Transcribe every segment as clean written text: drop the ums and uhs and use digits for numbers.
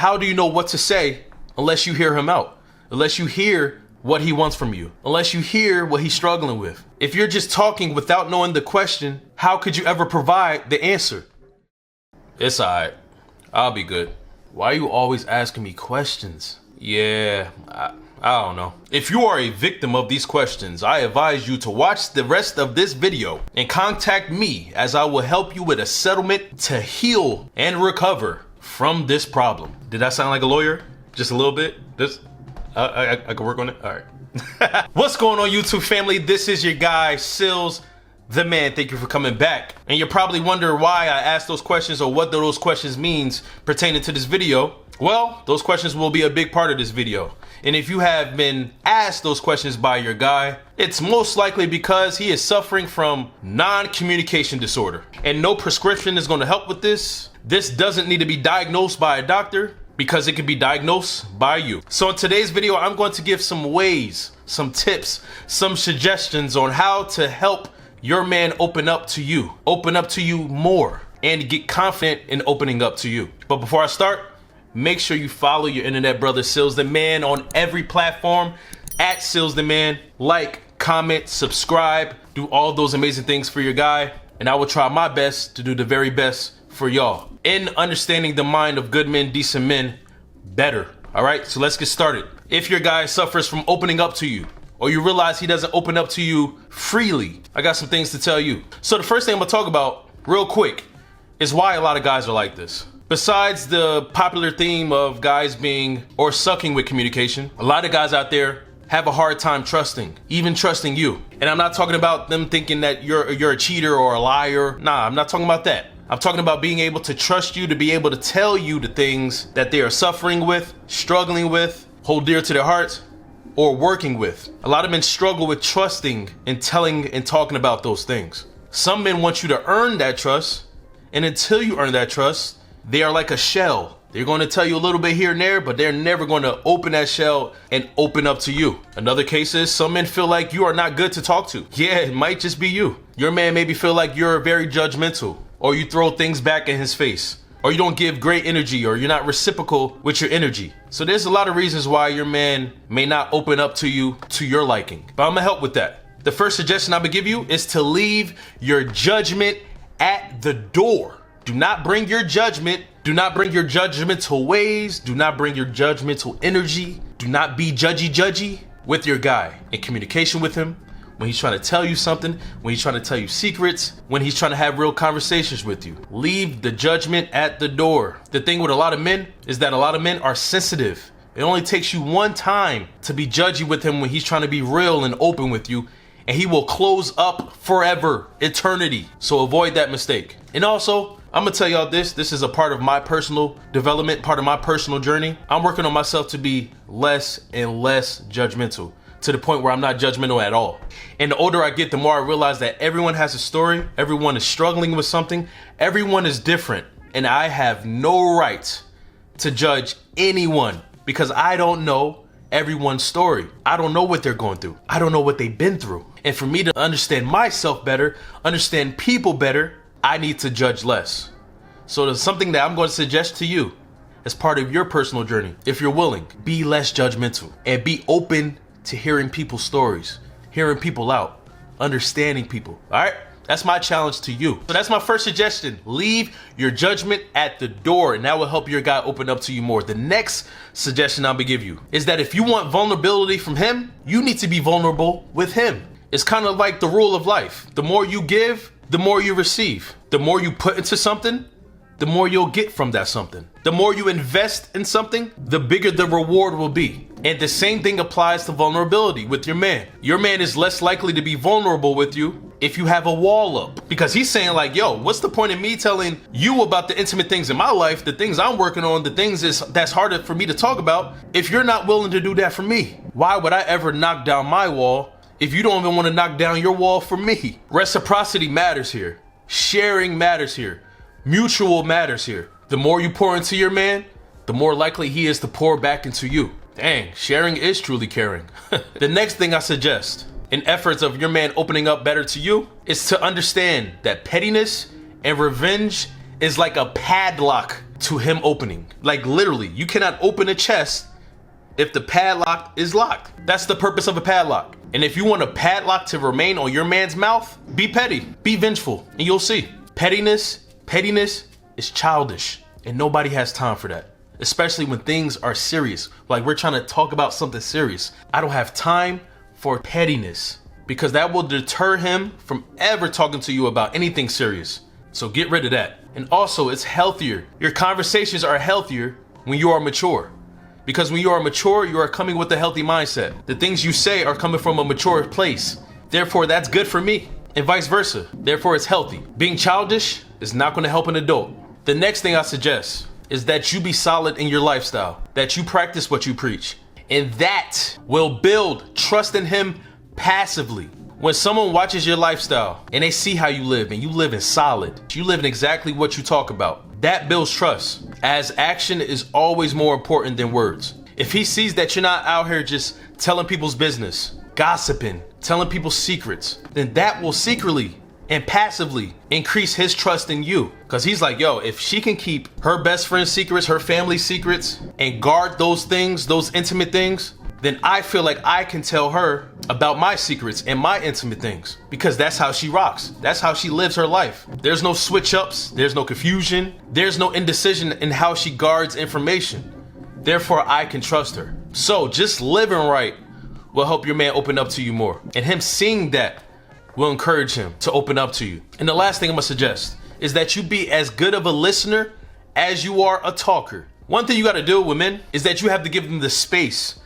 how do you know what to say unless you hear him out? Unless you hear what he wants from you, unless you hear what he's struggling with. If you're just talking without knowing the question, how could you ever provide the answer? It's alright. I'll be good. Why are you always asking me questions? Yeah, I don't know. If you are a victim of these questions, I advise you to watch the rest of this video and contact me, as I will help you with a settlement to heal and recover from this problem. Did that sound like a lawyer? Just a little bit? I can work on it? All right. What's going on, YouTube family? This is your guy, Sealz the man. Thank you for coming back. And you're probably wondering why I asked those questions or what those questions means pertaining to this video. Well, those questions will be a big part of this video. And if you have been asked those questions by your guy, it's most likely because he is suffering from non-communication disorder. And no prescription is going to help with this. This doesn't need to be diagnosed by a doctor, because it can be diagnosed by you. So in today's video, I'm going to give some ways, some tips, some suggestions on how to help your man open up to you more, and get confident in opening up to you. But before I start, make sure you follow your internet brother Sealz the man on every platform at Sealz the man. Like, comment, subscribe, do all those amazing things for your guy, and I will try my best to do the very best for y'all in understanding the mind of good men, decent men better. All right, so let's get started. If your guy suffers from opening up to you, or you realize he doesn't open up to you freely, I got some things to tell you. So the first thing I'm gonna talk about real quick is why a lot of guys are like this. Besides the popular theme of guys being or sucking with communication, a lot of guys out there have a hard time trusting, even trusting you. And I'm not talking about them thinking that you're a cheater or a liar. Nah, I'm not talking about that. I'm talking about being able to trust you, to be able to tell you the things that they are suffering with, struggling with, hold dear to their hearts, or working with. A lot of men struggle with trusting and telling and talking about those things. Some men want you to earn that trust, and until you earn that trust, they are like a shell. They're going to tell you a little bit here and there, but they're never going to open that shell and open up to you. Another case is some men feel like you are not good to talk to. Yeah, it might just be you. Your man maybe feel like you're very judgmental, or you throw things back in his face, or you don't give great energy, or you're not reciprocal with your energy. So there's a lot of reasons why your man may not open up to you to your liking, but I'm gonna help with that. The first suggestion I'm gonna give you is to leave your judgment at the door. Do not bring your judgment. Do not bring your judgmental ways. Do not bring your judgmental energy. Do not be judgy with your guy in communication with him. When he's trying to tell you something, when he's trying to tell you secrets, when he's trying to have real conversations with you. Leave the judgment at the door. The thing with a lot of men is that a lot of men are sensitive. It only takes you one time to be judgy with him when he's trying to be real and open with you, and he will close up forever, eternity. So avoid that mistake. And also, I'm gonna tell y'all this is a part of my personal development, part of my personal journey. I'm working on myself to be less and less judgmental, to the point where I'm not judgmental at all. And the older I get, the more I realize that everyone has a story, everyone is struggling with something, everyone is different, and I have no right to judge anyone because I don't know everyone's story. I don't know what they're going through. I don't know what they've been through. And for me to understand myself better, understand people better, I need to judge less. So there's something that I'm going to suggest to you as part of your personal journey. If you're willing, be less judgmental and be open to hearing people's stories, hearing people out, understanding people. All right, that's my challenge to you. So that's my first suggestion. Leave your judgment at the door, and that will help your guy open up to you more. The next suggestion I'm gonna give you is that if you want vulnerability from him, you need to be vulnerable with him. It's kind of like the rule of life. The more you give, the more you receive. The more you put into something, the more you'll get from that something. The more you invest in something, the bigger the reward will be. And the same thing applies to vulnerability with your man. Your man is less likely to be vulnerable with you if you have a wall up, because he's saying like, yo, what's the point of me telling you about the intimate things in my life, the things I'm working on, the things that's harder for me to talk about, if you're not willing to do that for me? Why would I ever knock down my wall if you don't even want to knock down your wall for me? Reciprocity matters here. Sharing matters here. Mutual matters here. The more you pour into your man, the more likely he is to pour back into you. Dang, sharing is truly caring. The next thing I suggest in efforts of your man opening up better to you is to understand that pettiness and revenge is like a padlock to him opening. Like literally, you cannot open a chest if the padlock is locked. That's the purpose of a padlock. And if you want a padlock to remain on your man's mouth, be petty, be vengeful, and you'll see. Pettiness is childish, and nobody has time for that. Especially when things are serious. Like we're trying to talk about something serious. I don't have time for pettiness because that will deter him from ever talking to you about anything serious. So get rid of that. And also, it's healthier. Your conversations are healthier when you are mature. Because when you are mature, you are coming with a healthy mindset. The things you say are coming from a mature place. Therefore, that's good for me, and vice versa. Therefore, it's healthy. Being childish is not going to help an adult. The next thing I suggest is that you be solid in your lifestyle, that you practice what you preach, and that will build trust in him passively. When someone watches your lifestyle and they see how you live and you live in solid, you live in exactly what you talk about, that builds trust, as action is always more important than words. If he sees that you're not out here just telling people's business, gossiping, telling people's secrets, then that will secretly and passively increase his trust in you. Because he's like, yo, if she can keep her best friend's secrets, her family's secrets, and guard those things, those intimate things, then I feel like I can tell her about my secrets and my intimate things, because that's how she rocks. That's how she lives her life. There's no switch ups. There's no confusion. There's no indecision in how she guards information. Therefore, I can trust her. So just living right will help your man open up to you more. And him seeing that will encourage him to open up to you. And the last thing I'm gonna suggest is that you be as good of a listener as you are a talker. One thing you gotta do with men is that you have to give them the space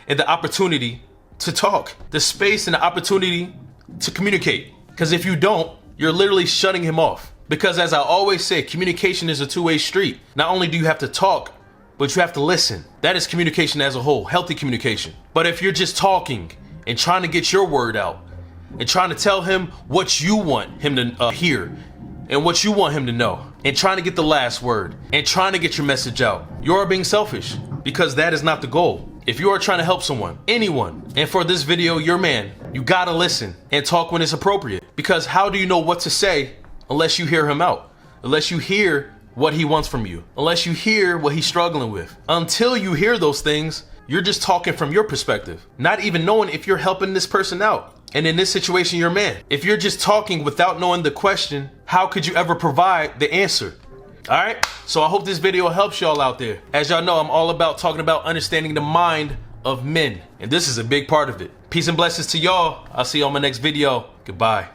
and the opportunity to talk, the space and the opportunity to communicate. Because if you don't, you're literally shutting him off. Because as I always say, communication is a two-way street. Not only do you have to talk, but you have to listen. That is communication as a whole, healthy communication. But if you're just talking and trying to get your word out and trying to tell him what you want him to hear and what you want him to know, and trying to get the last word and trying to get your message out, you are being selfish, because that is not the goal. If you are trying to help someone, anyone, and for this video, your man, you gotta listen and talk when it's appropriate. Because how do you know what to say unless you hear him out? Unless you hear what he wants from you? Unless you hear what he's struggling with? Until you hear those things, you're just talking from your perspective, not even knowing if you're helping this person out. And in this situation, your man, if you're just talking without knowing the question, how could you ever provide the answer? All right, so I hope this video helps y'all out there. As y'all know, I'm all about talking about understanding the mind of men, and this is a big part of it. Peace and blessings to y'all. I'll see you on my next video. Goodbye.